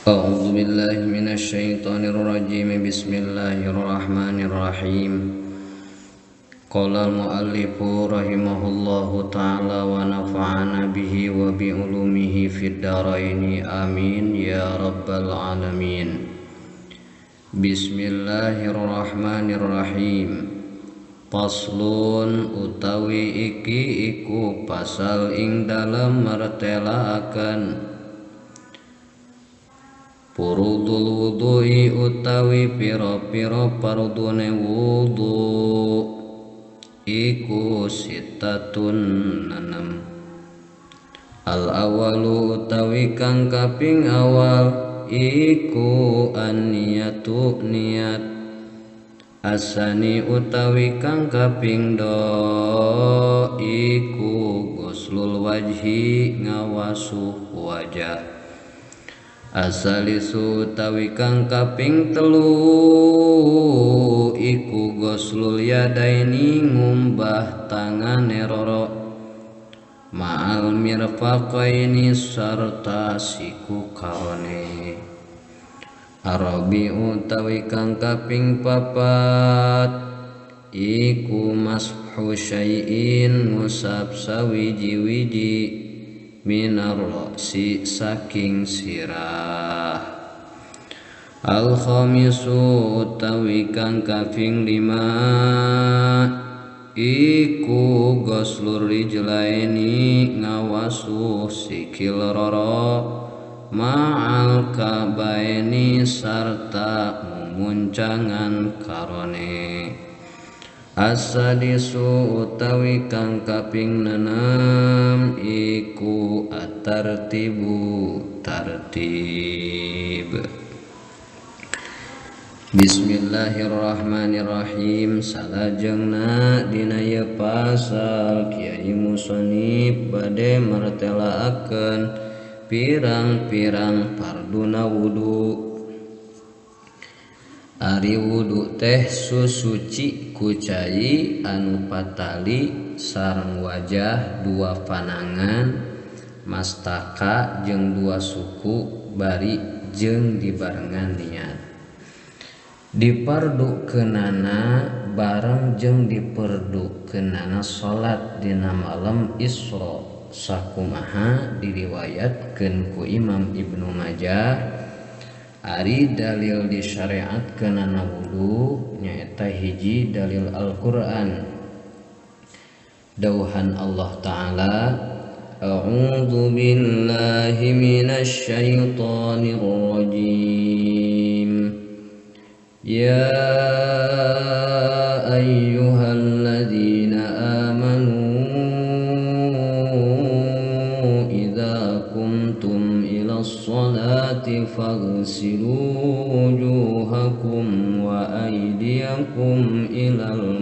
أعوذ بالله من الشيطان الرجيم بسم الله الرحمن الرحيم قال المؤلف رحمه الله تعالى ونفعنا به وبعلومه في الدارين آمين يا رب العالمين بسم الله الرحمن الرحيم Paslun utawi iki iku pasal ing dalam martelaaken Furudul wudhu'i utawi pira-pira fardune wudhu iku sitatun nanem. Al awalu utawi kang kaping awal iku an-niyatu niat. Asani utawi kang kaping do iku ghuslul wajhi ngawasuh wajah. Asalisu utawi kang kaping telu iku ghuslul yadaini ngumbah tangane roro ma'al mirfaqaini sarta siku kaone. Arabi utawi kang kaping papat iku mashu syai'in ngusap sawiji-wiji minar ra'si saking sirah. Al khamisu utawi kang kaping lima iku ghuslur rijlaini ngawasuh sikil roro ma'al kabaini sarta mumuncangan karone. Asadisu utawi kang kaping nenam iku at-tartibu tartib. Bismillahirrahmanirrahim. Salajengna dina ye pasal Kiai Musonib bade martelaakeun pirang-pirang farduna wudu. Ari wudu teh susuci ku cai anu patali sareng wajah dua panangan mastaka jeung dua suku bari jeung dibarengan niat. Dipardukeunana bareng jeung diperdukeunana salat dina malam Isra sakumaha diriwayatkeun ku Imam Ibnu Majah. Ari dalil disyariatkeunana wudu nyaeta hiji dalil Al-Qur'an. Dauhan Allah Ta'ala, A'udzu billahi minasy syaithanir rajim. Ya ayyuhalladzina amanu idza qumtum ilas sholati faghsilu wujuhakum wa aydiyakum ilal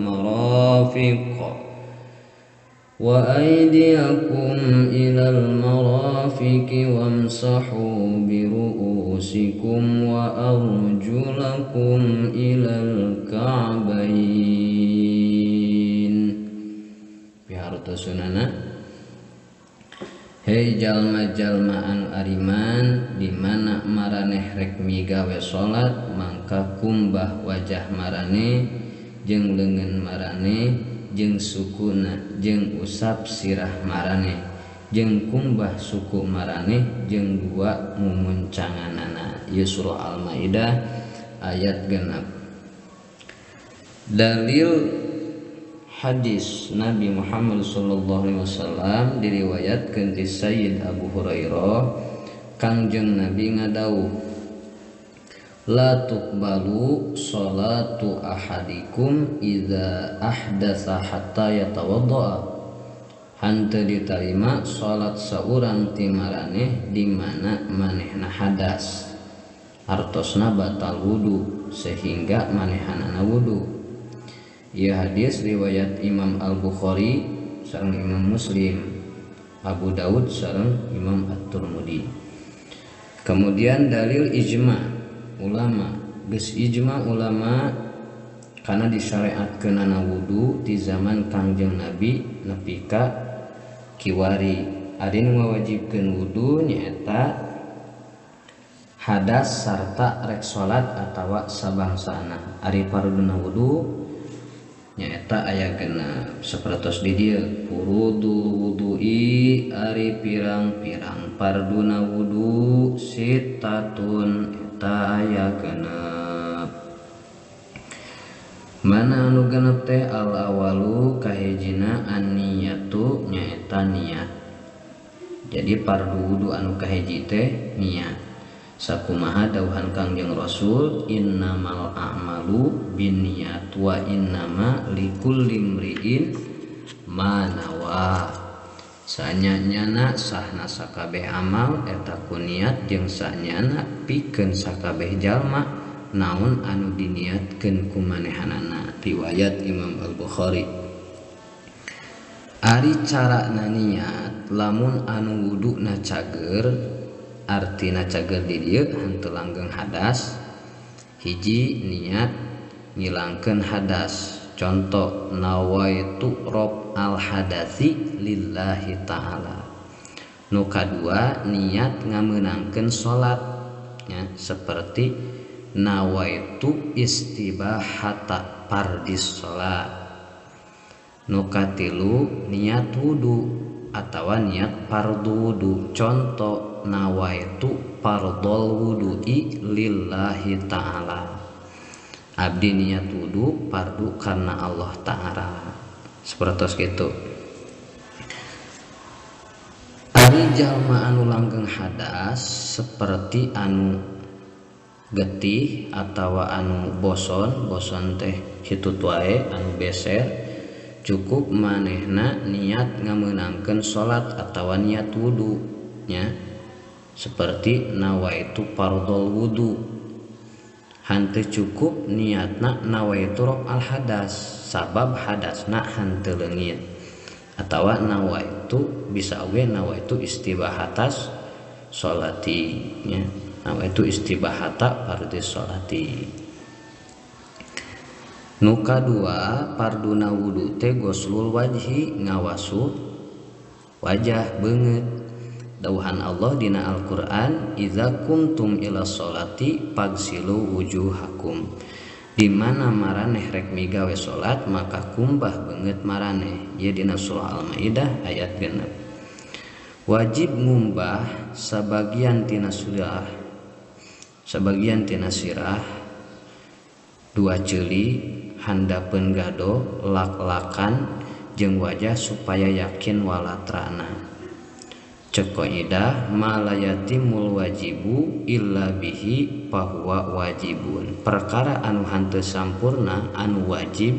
marafiqi wamsahu biru'usikum wa arjulakum ilal ka'bayn. Pihartosunana hei jalma-jalma anu ariman, dimana maraneh rek migawe salat mangka kumbah wajah maraneh jeung leungeun maraneh jeung sukuna jeung usap sirah maraneh jeung kumbah suku maraneh jeung dua mumuncanganana. Ieu surah Al-Maidah ayat 6. Dalil hadis Nabi Muhammad SAW diriwayatkeun ti Sayyid Abu Hurairah Kangjeng Nabi ngadawuh, la tuqbalu salatu ahadikum idza ahdatsa hatta yatawaddaa. Hanteu ditarima salat saurang ti maraneh di mana manehna hadas. Artosna batal wudu sehingga manehanana wudu. Ieu hadis riwayat Imam Al-Bukhari sareng Imam Muslim, Abu Daud sareng Imam At-Tirmidzi. Kemudian dalil ijma ulama, geus ijma ulama kana disyariatkeunana wudu ti zaman Kangjeng Nabi nepi ka kiwari. Ari nu ngawajibkeun wudu nyaeta hadas sarta rek salat atawa sabangsana. Ari farduna wudu nyaeta aya genep sapertos di dieu furudul wudu'i ari pirang-pirang farduna wudu sitatun eta aya genep. Mana anu genep teh al awalu kahijina an-niyatu nyaeta niat. Jadi fardu wudu anu kahiji teh niat. Sakumaha dawuhan Kangjeng Rasul innamal a'malu binniyat wa innama likulli imri'in ma nawa. Sanyana sahna sakabeh amal eta ku niat jeung sanyana pikeun sakabeh jalma naon anu diniatkeun ku manehanana. Riwayat Imam Al-Bukhari. Ari carana niat lamun anu wuduna cager artina cager di dieu henteu langgeng hadas. Hiji niat ngilangkeun hadas. Contoh nawaitu rob al hadasi lillahi ta'ala. Nu kadua niat ngameunangkeun salat ya, seperti nawaitu istibahata fardis salat. Nu katilu niat wudu atawa niat fardu wudu. Contoh nawaitu fardol wudu'i lillahi ta'ala. Abdi niat wudu fardu karena Allah ta'ala. Sapertos kitu. Ari jalma anu langgeng hadas seperti anu getih atawa anu boson teh hitut wae anu beser, cukup manehna niat ngameunangkeun salat atawa niat wudu nya. Seperti nawaitu fardol wudu. Hanteu cukup niatna nawaitu rob al hadas sabab hadasna hanteu leungit. Atawa nawaitu bisa oge nawaitu istibahatas sholati nya. Nawaitu istibahata fardis sholati. Nu kadua farduna wudu teh ghuslul wajhi ngawasuh wajah beungeut. Dawuhan Allah dina Al-Qur'an idza kumtum ila sholati fagsilu wujuhakum. Di mana maraneh rek migawe salat maka kumbah beungeut maraneh. Ieu dina surah Al-Maidah ayat 6. Wajib ngumbah sebagian tina sirah dua ceuli handapeun gado lak-lakan jeung wajah supaya yakin walatrana. Cek qaidah ma la yatimul wajibu illa bihi fahuwa wajibun. Perkara anu hanteu sampurna anu wajib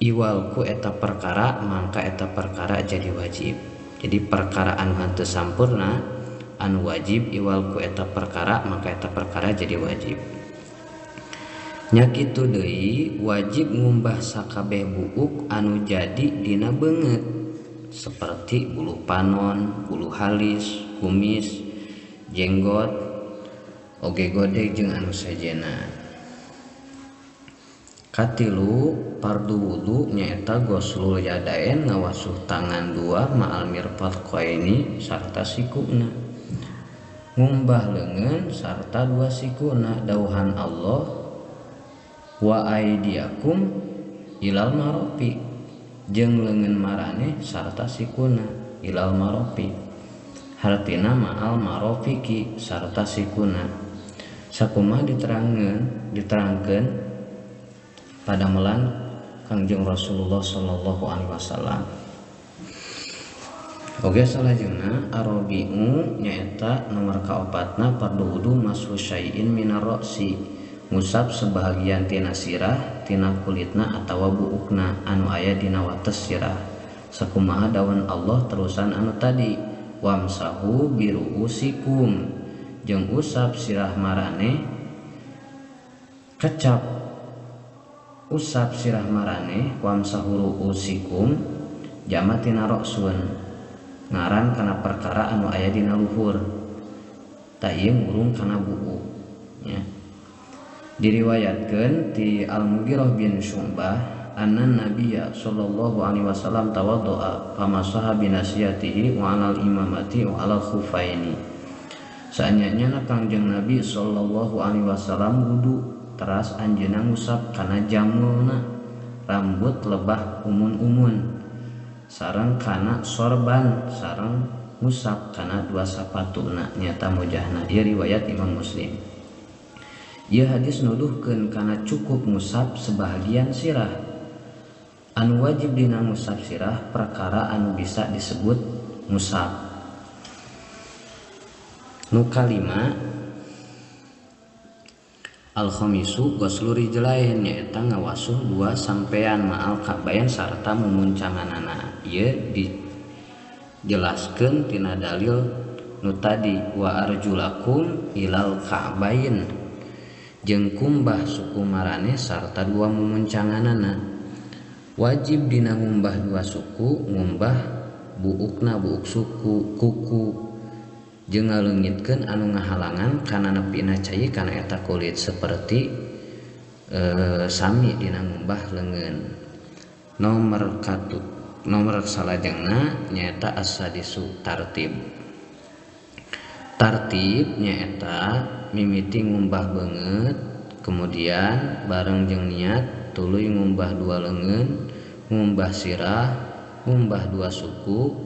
iwal ku eta perkara mangka eta perkara jadi wajib. Jadi perkara anu hanteu sampurna anu wajib iwal ku eta perkara maka eta perkara jadi wajib. Nya kitu deui wajib ngumbah sakabeh buuk anu jadi dina beungeut seperti bulu panon, bulu halis, kumis, jenggot, oge godeg jeung anu sajena. Katilu fardu wudu nyaeta ghuslul yadain ngawasuh tangan dua ma'al mirfaqaini sarta sikuna. Ngumbah leungeun sarta dua sikuna. Dawuhan Allah wa aidiakum ilal marafiq jeung leungeun maraneh sarta sikuna ilal marafiq. Hartina ma'al marafiqi sarta sikuna. Sakumaha diterangkeun pada melan Kangjeng Rasulullah sallallahu alaihi wasallam. Oge salajengna arabi'u nyaeta nomor kaopatna fardu wudu mashu syai'in minar ra'si. Ngusap sebahagian tina sirah tina kulitna atawa buukna anu aya dina wates sirah. Sakumaha dawuhan Allah terusan anu tadi wamsahu biruusikum jeung usap sirah maraneh kecap usap sirah maraneh wamsahu ruusikum jama tina ra'sun ngaran kana perkara anu aya dina luhur ta ieu ngurung kana buuk nya. Diriwayatkeun ti Al-Mughirah bin Syu'bah anna Nabiyya sallallahu alaihi wasallam tawaddoa famasaha binasiyatihi wa 'alal imamati wa 'alal khuffaini. Saanyana Kangjeng Nabi sallallahu alaihi wasallam wudu teras anjeunna ngusap kana jamulna rambut lebah umun-umun sareng kana sorban sareng ngusap kana dua sapatuna nyata mujahna. Ieu riwayat Imam Muslim. Ieu hadis nuduhkeun kana cukup ngusap sebahagian sirah. Anu wajib dina ngusap sirah perkara anu bisa disebut ngusap. Nu kalima al-khamisu ghuslu rijlain nyaeta ngawasuh dua sampean ma'al kabayan sarta mumuncanganana. Ieu dijelaskeun tina dalil nu tadi wa arjulakum ilal ka'bain jeung kumbah suku maraneh sarta dua mumuncanganana. Wajib dina ngumbah dua suku ngumbah buukna buuk suku kuku jeung ngaleungitkeun anu ngahalangan kana nepina cai kana eta kulit seperti sami dina ngumbah leungeun. Nomor salajengna nyaeta as-sadisu tartib. Tartib nyaeta mimiti ngumbah beungeut kemudian bareng jeung niat tuluy ngumbah dua leungeun ngumbah sirah ngumbah dua suku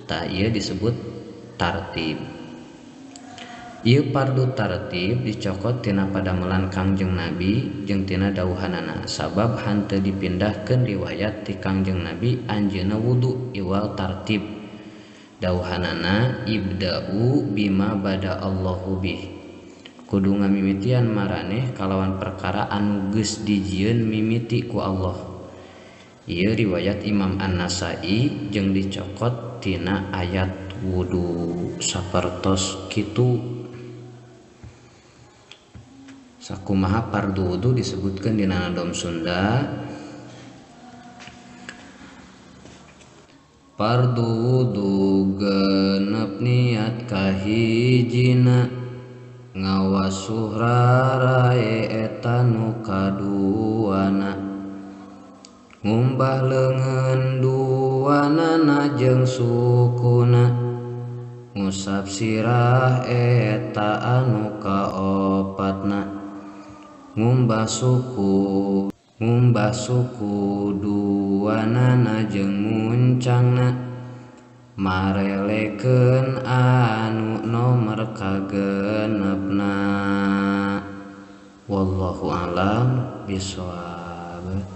tah ieu disebut tartib. Ieu fardu tartib dicokot tina padamelan Kangjeng Nabi jeung tina dawuhanana sabab hanteu dipindahkeun riwayat ti Kangjeng Nabi anjeunna wudu iwal tartib. Dawuhanana ibda'u bima bada Allahu bih. Kudu ngamimitian maraneh kalawan perkara anu geus dijieun mimiti ku Allah. Ieu riwayat Imam An-Nasai jeung dicokot tina ayat wudu sapertos kitu. Sakumaha fardu wudu disebutkeun dina nadom Sunda. Fardu wudu genep niat kahijina ngawasuh rarae eta nu kaduana ngumbah leungeun duanana jeung sukuna ngusap sirah eta anu kaopatna ngumbah suku duanana jeung muncangna marelekeun anu nomor kagenepna. Wallahu a'lam bishawab.